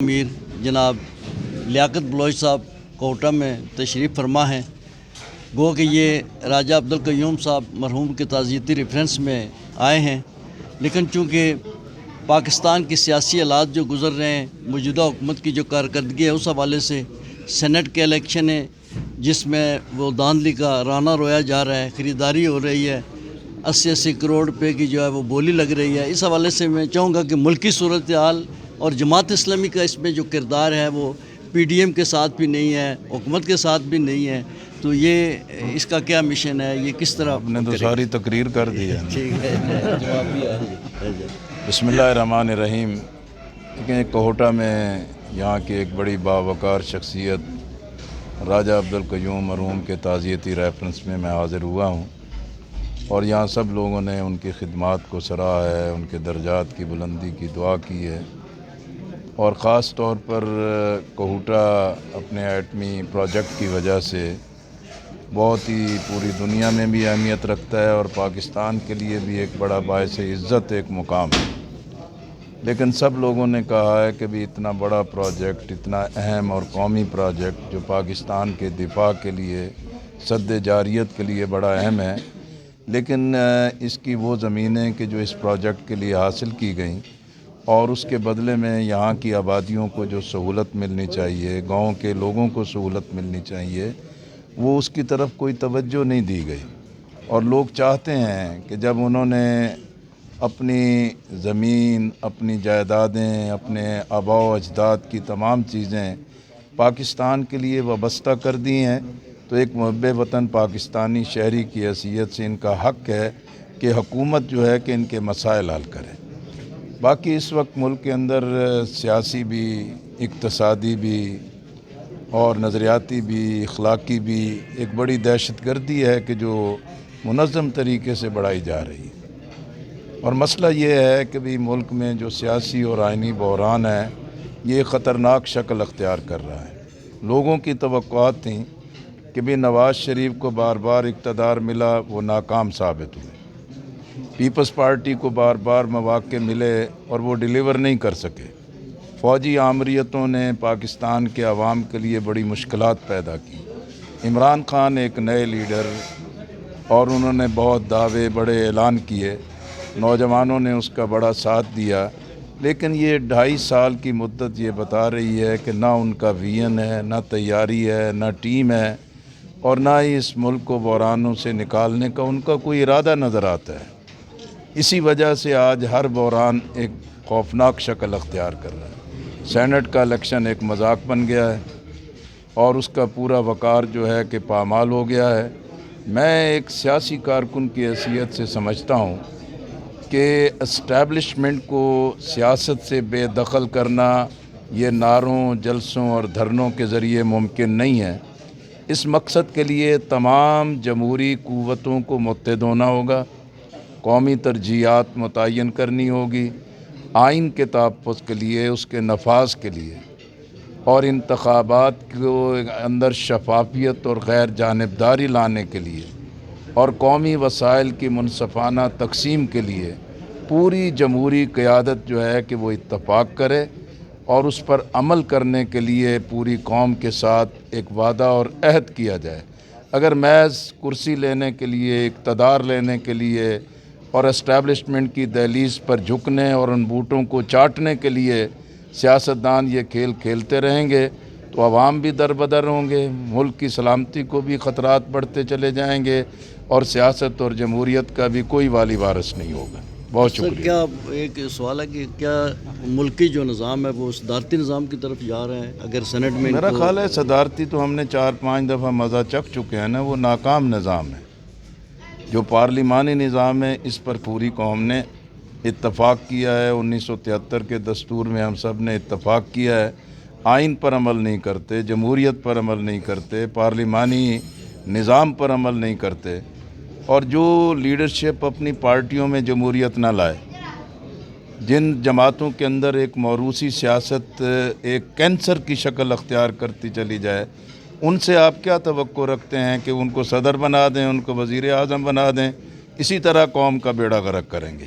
امیر جناب لیاقت بلوچ صاحب کوٹا میں تشریف فرما ہیں۔ گو کہ یہ راجہ عبدالقیوم صاحب مرحوم کے تعزیتی ریفرنس میں آئے ہیں، لیکن چونکہ پاکستان کی سیاسی حالات جو گزر رہے ہیں، موجودہ حکومت کی جو کارکردگی ہے، اس حوالے سے سینٹ کے الیکشن ہے جس میں وہ دھاندلی کا رانا رویا جا رہا ہے، خریداری ہو رہی ہے، 80 کروڑ روپے کی جو ہے وہ بولی لگ رہی ہے۔ اس حوالے سے میں چاہوں گا کہ ملکی صورتحال اور جماعت اسلامی کا اس میں جو کردار ہے وہ پی ڈی ایم کے ساتھ بھی نہیں ہے، حکومت کے ساتھ بھی نہیں ہے، تو یہ اس کا کیا مشن ہے، یہ کس طرح آپ نے تو ساری تقریر کر دی ہے۔ ٹھیک ہے، جواب بھی ہے۔ بسم اللہ الرحمن الرحیم۔ دیکھیں، کوہٹا میں یہاں کی ایک بڑی باوقار شخصیت راجہ عبدالقیوم مرحوم کے تعزیتی ریفرنس میں حاضر ہوا ہوں، اور یہاں سب لوگوں نے ان کی خدمات کو سراہا ہے، ان کے درجات کی بلندی کی دعا کی ہے، اور خاص طور پر کوہٹا اپنے ایٹمی پروجیکٹ کی وجہ سے بہت ہی پوری دنیا میں بھی اہمیت رکھتا ہے، اور پاکستان کے لیے بھی ایک بڑا باعث عزت ایک مقام ہے۔ لیکن سب لوگوں نے کہا ہے کہ بھی اتنا بڑا پروجیکٹ، اتنا اہم اور قومی پروجیکٹ جو پاکستان کے دفاع کے لیے، سد جاریت کے لیے بڑا اہم ہے، لیکن اس کی وہ زمینیں کہ جو اس پروجیکٹ کے لیے حاصل کی گئیں اور اس کے بدلے میں یہاں کی آبادیوں کو جو سہولت ملنی چاہیے، گاؤں کے لوگوں کو سہولت ملنی چاہیے، وہ اس کی طرف کوئی توجہ نہیں دی گئی۔ اور لوگ چاہتے ہیں کہ جب انہوں نے اپنی زمین، اپنی جائیدادیں، اپنے آباء و اجداد کی تمام چیزیں پاکستان کے لیے وابستہ کر دی ہیں، تو ایک محب وطن پاکستانی شہری کی حیثیت سے ان کا حق ہے کہ حکومت جو ہے کہ ان کے مسائل حل کرے۔ باقی اس وقت ملک کے اندر سیاسی بھی، اقتصادی بھی اور نظریاتی بھی، اخلاقی بھی ایک بڑی دہشت گردی ہے کہ جو منظم طریقے سے بڑھائی جا رہی ہے، اور مسئلہ یہ ہے کہ بھی ملک میں جو سیاسی اور آئینی بحران ہے یہ خطرناک شکل اختیار کر رہا ہے۔ لوگوں کی توقعات تھیں کہ بھی نواز شریف کو بار بار اقتدار ملا، وہ ناکام ثابت ہوئے۔ پیپلز پارٹی کو بار بار مواقع ملے اور وہ ڈیلیور نہیں کر سکے۔ فوجی آمریتوں نے پاکستان کے عوام کے لیے بڑی مشکلات پیدا کی۔ عمران خان ایک نئے لیڈر، اور انہوں نے بہت دعوے، بڑے اعلان کیے، نوجوانوں نے اس کا بڑا ساتھ دیا، لیکن یہ 2.5 سال کی مدت یہ بتا رہی ہے کہ نہ ان کا ویژن ہے، نہ تیاری ہے، نہ ٹیم ہے، اور نہ ہی اس ملک کو بحرانوں سے نکالنے کا ان کا کوئی ارادہ نظر آتا ہے۔ اسی وجہ سے آج ہر بحران ایک خوفناک شکل اختیار کر رہا ہے۔ سینٹ کا الیکشن ایک مذاق بن گیا ہے، اور اس کا پورا وقار جو ہے کہ پامال ہو گیا ہے۔ میں ایک سیاسی کارکن کی حیثیت سے سمجھتا ہوں کہ اسٹیبلشمنٹ کو سیاست سے بے دخل کرنا یہ نعروں، جلسوں اور دھرنوں کے ذریعے ممکن نہیں ہے۔ اس مقصد کے لیے تمام جمہوری قوتوں کو متحد ہونا ہوگا، قومی ترجیحات متعین کرنی ہوگی، آئین کے تحفظ کے لیے، اس کے نفاذ کے لیے، اور انتخابات کو اندر شفافیت اور غیر جانبداری لانے کے لیے، اور قومی وسائل کی منصفانہ تقسیم کے لیے پوری جمہوری قیادت جو ہے کہ وہ اتفاق کرے، اور اس پر عمل کرنے کے لیے پوری قوم کے ساتھ ایک وعدہ اور عہد کیا جائے۔ اگر محض کرسی لینے کے لیے، اقتدار لینے کے لیے اور اسٹیبلشمنٹ کی دہلیز پر جھکنے اور ان بوٹوں کو چاٹنے کے لیے سیاستدان یہ کھیل کھیلتے رہیں گے تو عوام بھی دربدر ہوں گے، ملک کی سلامتی کو بھی خطرات بڑھتے چلے جائیں گے، اور سیاست اور جمہوریت کا بھی کوئی والی وارث نہیں ہوگا۔ بہت شکریہ۔ کیا ایک سوال ہے کہ کیا ملکی جو نظام ہے وہ صدارتی نظام کی طرف جا رہے ہیں؟ اگر سینٹ میں میرا خیال ہے صدارتی تو ہم نے 4-5 دفعہ مزہ چکھ چکے ہیں نا، وہ ناکام نظام ہے۔ جو پارلیمانی نظام ہے اس پر پوری قوم نے اتفاق کیا ہے، 1973 کے دستور میں ہم سب نے اتفاق کیا ہے۔ آئین پر عمل نہیں کرتے، جمہوریت پر عمل نہیں کرتے، پارلیمانی نظام پر عمل نہیں کرتے، اور جو لیڈرشپ اپنی پارٹیوں میں جمہوریت نہ لائے، جن جماعتوں کے اندر ایک موروثی سیاست ایک کینسر کی شکل اختیار کرتی چلی جائے، ان سے آپ کیا توقع رکھتے ہیں کہ ان کو صدر بنا دیں، ان کو وزیر اعظم بنا دیں؟ اسی طرح قوم کا بیڑا غرق کریں گے۔